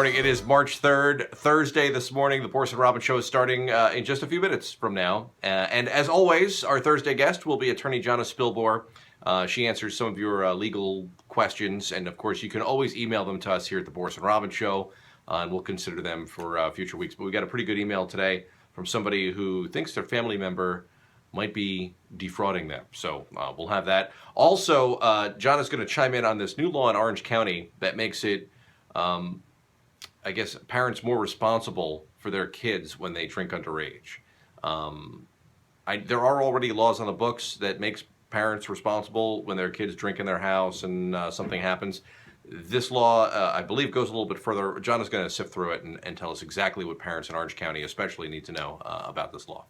morning. It is March 3rd, Thursday this morning. The Boris and Robin Show is starting in just a few minutes from now. And as always, our Thursday guest will be attorney Jonna Spilbor. She answers some of your legal questions. And, of course, you can always email them to us here at the Boris and Robin Show. And we'll consider them for future weeks. But we got a pretty good email today from somebody who thinks their family member might be defrauding them. So we'll have that. Also, Jonna's going to chime in on this new law in Orange County that makes it, I guess, parents more responsible for their kids when they drink underage. There are already laws on the books that makes parents responsible when their kids drink in their house and something happens. This law, I believe, goes a little bit further. Jonna's going to sift through it and tell us exactly what parents in Orange County especially need to know about this law.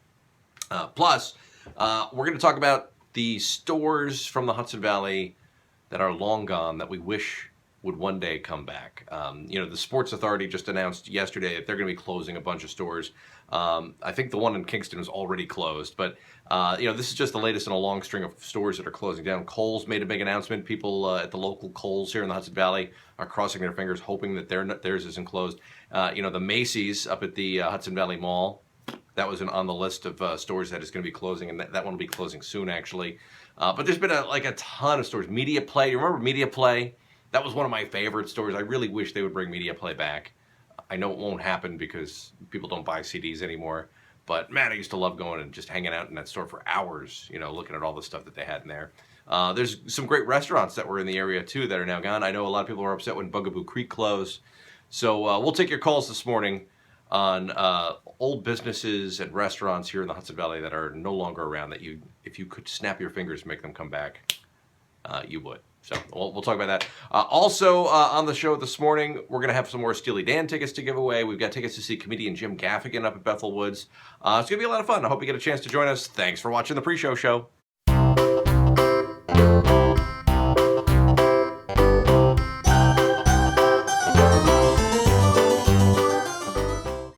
Plus, we're going to talk about the stores from the Hudson Valley that are long gone that we wish would one day come back. The Sports Authority just announced yesterday that they're going to be closing a bunch of stores. I think the one in Kingston is already closed, but this is just the latest in a long string of stores that are closing down. Kohl's made a big announcement. People at the local Kohl's here in the Hudson Valley are crossing their fingers, hoping that theirs isn't closed. The Macy's up at the Hudson Valley Mall, that was on the list of stores that is going to be closing, and that one will be closing soon, actually. But there's been a ton of stores. Media Play, you remember Media Play? That was one of my favorite stores. I really wish they would bring Media Play back. I know it won't happen because people don't buy CDs anymore. But, man, I used to love going and just hanging out in that store for hours, looking at all the stuff that they had in there. There's some great restaurants that were in the area, too, that are now gone. I know a lot of people were upset when Bugaboo Creek closed. So we'll take your calls this morning on old businesses and restaurants here in the Hudson Valley that are no longer around, that if you could snap your fingers and make them come back, you would. So we'll talk about that. Also on the show this morning, we're going to have some more Steely Dan tickets to give away. We've got tickets to see comedian Jim Gaffigan up at Bethel Woods. It's going to be a lot of fun. I hope you get a chance to join us. Thanks for watching the pre-show show.